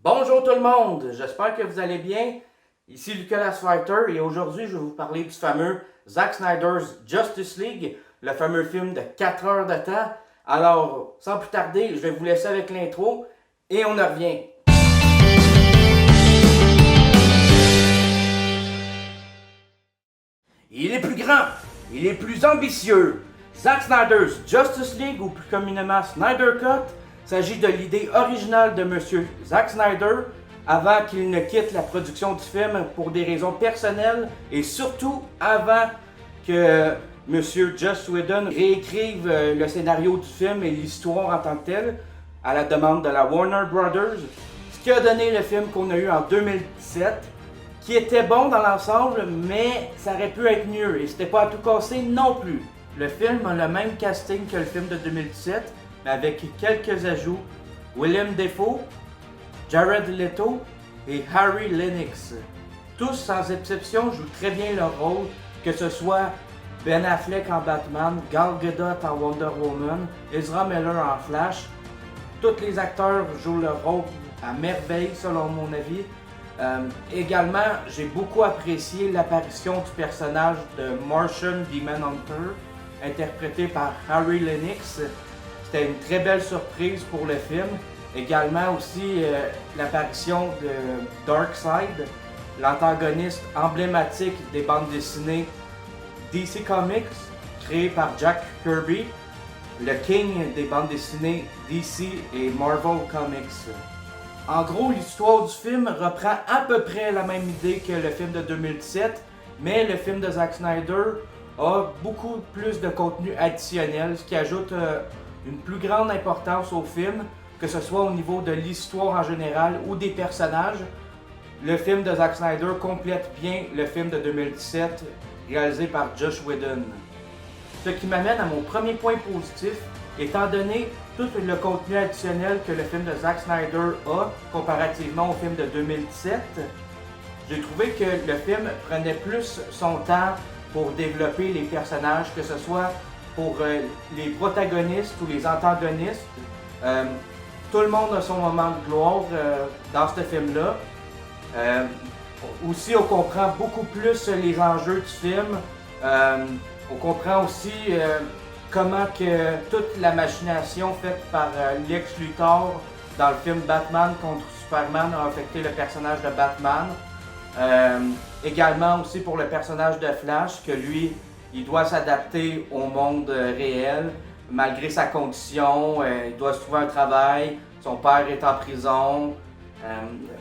Bonjour tout le monde, j'espère que vous allez bien. Ici Lucas Lasfighter et aujourd'hui je vais vous parler du fameux Zack Snyder's Justice League, le fameux film de 4 heures de temps. Alors, sans plus tarder, je vais vous laisser avec l'intro et on en revient. Il est plus grand, il est plus ambitieux. Zack Snyder's Justice League, ou plus communément Snyder Cut, s'agit de l'idée originale de Monsieur Zack Snyder avant qu'il ne quitte la production du film pour des raisons personnelles et surtout avant que Monsieur Joss Whedon réécrive le scénario du film et l'histoire en tant que telle à la demande de la Warner Brothers, ce qui a donné le film qu'on a eu en 2017 qui était bon dans l'ensemble, mais ça aurait pu être mieux et c'était pas à tout casser non plus. Le film a le même casting que le film de 2017, mais avec quelques ajouts. Willem Dafoe, Jared Leto et Harry Lennox. Tous sans exception jouent très bien leur rôle, que ce soit Ben Affleck en Batman, Gal Gadot en Wonder Woman, Ezra Miller en Flash. Tous les acteurs jouent leur rôle à merveille selon mon avis. Également, j'ai beaucoup apprécié l'apparition du personnage de Martian Demon Hunter, interprété par Harry Lennox. C'était une très belle surprise pour le film. Également aussi l'apparition de Darkseid, l'antagoniste emblématique des bandes dessinées DC Comics, créé par Jack Kirby, le king des bandes dessinées DC et Marvel Comics. En gros, l'histoire du film reprend à peu près la même idée que le film de 2017, mais le film de Zack Snyder a beaucoup plus de contenu additionnel, ce qui ajoute une plus grande importance au film, que ce soit au niveau de l'histoire en général ou des personnages. Le film de Zack Snyder complète bien le film de 2017, réalisé par Joss Whedon. Ce qui m'amène à mon premier point positif, étant donné tout le contenu additionnel que le film de Zack Snyder a comparativement au film de 2017, j'ai trouvé que le film prenait plus son temps pour développer les personnages, que ce soit pour les protagonistes ou les antagonistes. Tout le monde a son moment de gloire dans ce film-là. Aussi, on comprend beaucoup plus les enjeux du film. On comprend aussi comment que toute la machination faite par Lex Luthor dans le film Batman contre Superman a affecté le personnage de Batman. Également aussi pour le personnage de Flash, que lui, il doit s'adapter au monde réel, malgré sa condition, il doit se trouver un travail, son père est en prison.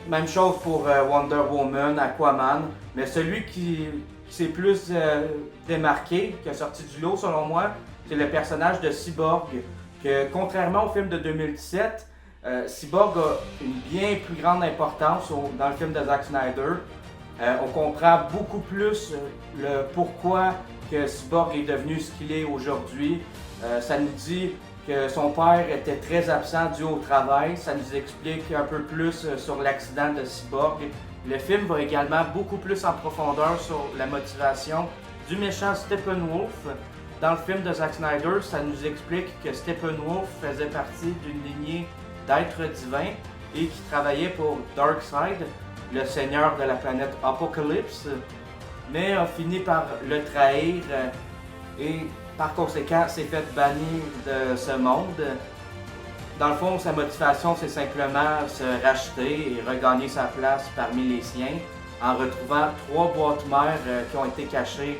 Même chose pour Wonder Woman, Aquaman, mais celui qui s'est plus démarqué, qui a sorti du lot selon moi, c'est le personnage de Cyborg, que contrairement au film de 2017, Cyborg a une bien plus grande importance dans le film de Zack Snyder. On comprend beaucoup plus le pourquoi que Cyborg est devenu ce qu'il est aujourd'hui. Ça nous dit que son père était très absent dû au travail. Ça nous explique un peu plus sur l'accident de Cyborg. Le film va également beaucoup plus en profondeur sur la motivation du méchant Steppenwolf. Dans le film de Zack Snyder, ça nous explique que Steppenwolf faisait partie d'une lignée d'êtres divins et qui travaillait pour Darkseid, le seigneur de la planète Apocalypse, mais a fini par le trahir et par conséquent s'est fait bannir de ce monde. Dans le fond, sa motivation, c'est simplement se racheter et regagner sa place parmi les siens en retrouvant 3 boîtes mères qui ont été cachées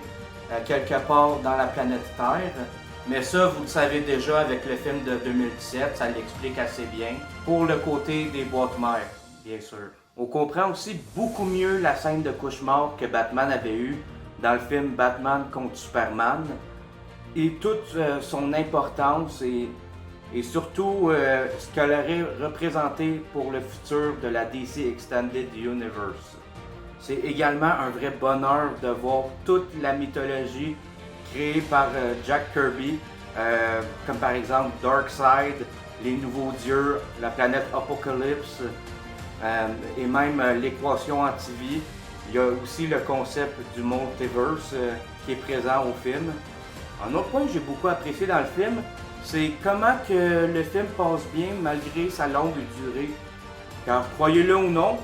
quelque part dans la planète Terre. Mais ça, vous le savez déjà avec le film de 2017, ça l'explique assez bien. Pour le côté des boîtes mères, bien sûr. On comprend aussi beaucoup mieux la scène de cauchemar que Batman avait eue dans le film Batman contre Superman et toute son importance et surtout ce qu'elle aurait représenté pour le futur de la DC Extended Universe. C'est également un vrai bonheur de voir toute la mythologie créée par Jack Kirby, comme par exemple Darkseid, les nouveaux dieux, la planète Apocalypse, et même l'équation anti-vie. Il y a aussi le concept du multiverse qui est présent au film. Un autre point que j'ai beaucoup apprécié dans le film, c'est comment que le film passe bien malgré sa longue durée. Car croyez-le ou non,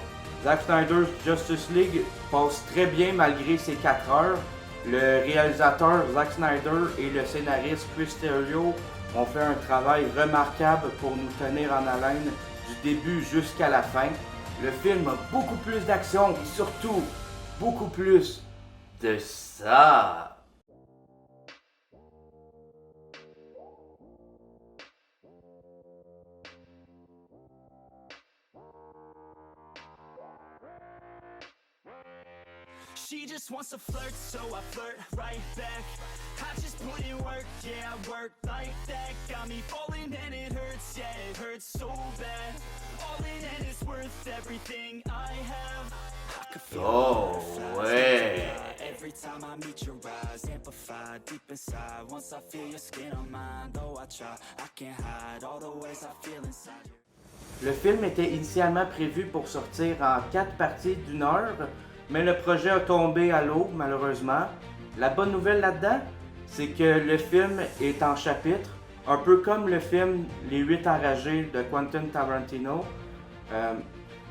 Zack Snyder's Justice League passe très bien malgré ses 4 heures. Le réalisateur Zack Snyder et le scénariste Chris Terrio ont fait un travail remarquable pour nous tenir en haleine du début jusqu'à la fin. Le film a beaucoup plus d'action et surtout beaucoup plus de ça. She just wants to flirt, so I flirt right back. I just put in work, yeah, I work like that. Got me falling and it hurts, yeah, it hurts so bad. All in and it's worth everything I have. I could feel ouais. Every time I meet your eyes, amplified deep inside. Once I feel your skin on mine, though I try, I can't hide all the ways I feel inside you. Le film était initialement prévu pour sortir en 4 parties d'1 heure, mais le projet a tombé à l'eau malheureusement. La bonne nouvelle là-dedans, c'est que le film est en chapitres, un peu comme le film Les 8 enragés de Quentin Tarantino.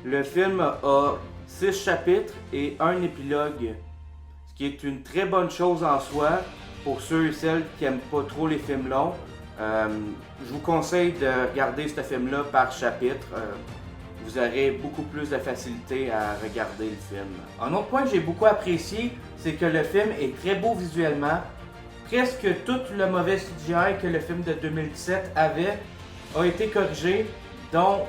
Le film a 6 chapitres et un épilogue, ce qui est une très bonne chose en soi pour ceux et celles qui n'aiment pas trop les films longs. Je vous conseille de regarder ce film-là par chapitre. Vous aurez beaucoup plus de facilité à regarder le film. Un autre point que j'ai beaucoup apprécié, c'est que le film est très beau visuellement. Presque tout le mauvais CGI que le film de 2017 avait a été corrigé, dont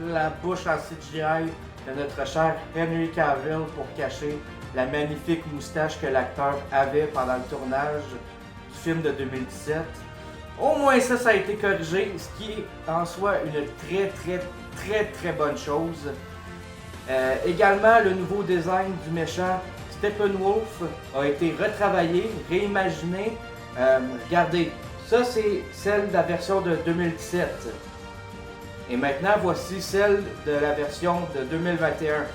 la bouche en CGI de notre cher Henry Cavill pour cacher la magnifique moustache que l'acteur avait pendant le tournage du film de 2017. Au moins ça a été corrigé, ce qui est en soi une très bonne chose. Également, le nouveau design du méchant Steppenwolf a été retravaillé, réimaginé. Regardez, ça c'est celle de la version de 2017. Et maintenant, voici celle de la version de 2021.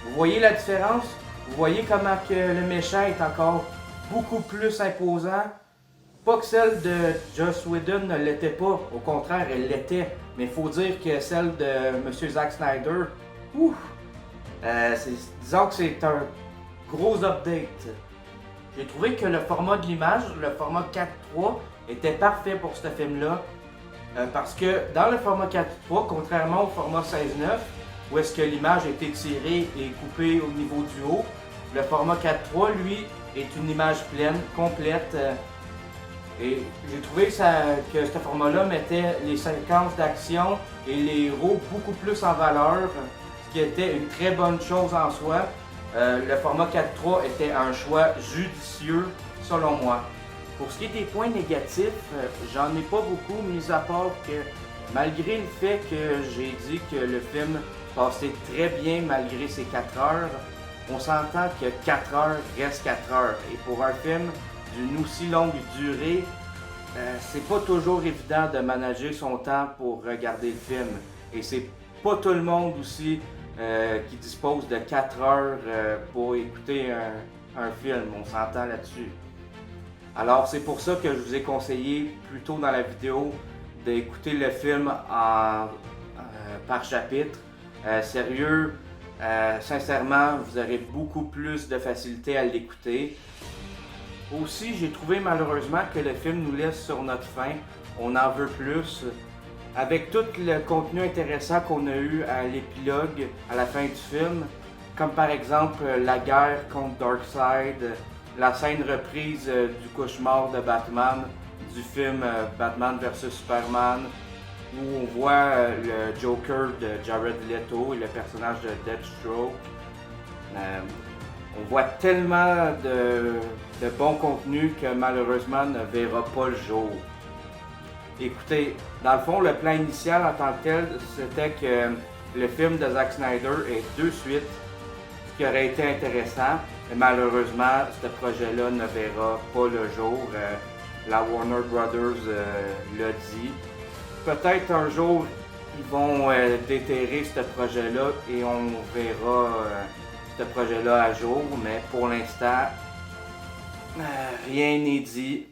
Vous voyez la différence? Vous voyez comment que le méchant est encore beaucoup plus imposant? Pas que celle de Joss Whedon ne l'était pas, au contraire, elle l'était. Mais il faut dire que celle de M. Zack Snyder, disons que c'est un gros update. J'ai trouvé que le format de l'image, le format 4:3, était parfait pour ce film-là. Parce que dans le format 4:3, contrairement au format 16:9, où est-ce que l'image est étirée et coupée au niveau du haut, le format 4:3, lui, est une image pleine, complète. Et j'ai trouvé que ce format-là mettait les séquences d'action et les héros beaucoup plus en valeur, ce qui était une très bonne chose en soi. Le format 4:3 était un choix judicieux, selon moi. Pour ce qui est des points négatifs, j'en ai pas beaucoup, mis à part que malgré le fait que j'ai dit que le film passait très bien malgré ses 4 heures, on s'entend que 4 heures reste 4 heures. Et pour un film d'une aussi longue durée, c'est pas toujours évident de manager son temps pour regarder le film. Et c'est pas tout le monde aussi qui dispose de 4 heures pour écouter un film, on s'entend là-dessus. Alors c'est pour ça que je vous ai conseillé plus tôt dans la vidéo d'écouter le film par chapitre. Sérieux, sincèrement, vous aurez beaucoup plus de facilité à l'écouter. Aussi, j'ai trouvé malheureusement que le film nous laisse sur notre faim. On en veut plus. Avec tout le contenu intéressant qu'on a eu à l'épilogue, à la fin du film, comme par exemple la guerre contre Darkseid, la scène reprise du cauchemar de Batman, du film Batman vs Superman, où on voit le Joker de Jared Leto et le personnage de Deathstroke. On voit tellement de bon contenu que malheureusement ne verra pas le jour. Écoutez, dans le fond, le plan initial en tant que tel, c'était que le film de Zack Snyder ait 2 suites, ce qui aurait été intéressant. Mais malheureusement, ce projet-là ne verra pas le jour. La Warner Brothers l'a dit. Peut-être un jour, ils vont déterrer ce projet-là et on verra ce projet-là à jour. Mais pour l'instant, rien n'est dit.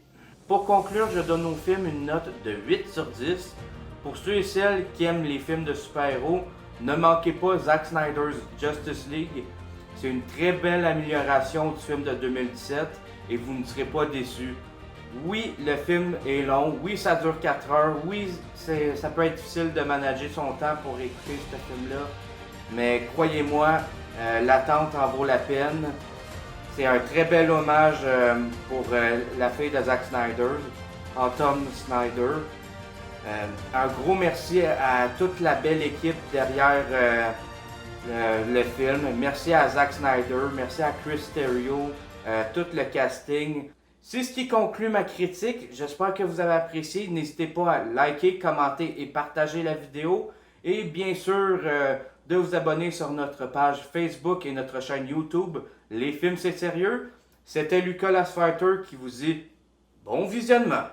Pour conclure, je donne au film une note de 8 sur 10. Pour ceux et celles qui aiment les films de super-héros, Ne manquez pas Zack Snyder's Justice League. C'est une très belle amélioration du film de 2017 et vous ne serez pas déçus. Oui, le film est long, oui, ça dure 4 heures, oui, ça peut être difficile de manager son temps pour écouter ce film-là, mais croyez-moi, l'attente en vaut la peine. C'est un très bel hommage pour la fille de Zack Snyder, Autumn Snyder. Un gros merci à toute la belle équipe derrière le film. Merci à Zack Snyder, merci à Chris Terrio, tout le casting. C'est ce qui conclut ma critique. J'espère que vous avez apprécié. N'hésitez pas à liker, commenter et partager la vidéo. Et bien sûr, de vous abonner sur notre page Facebook et notre chaîne YouTube. Les films, c'est sérieux. C'était Lucas Last Fighter qui vous dit bon visionnement.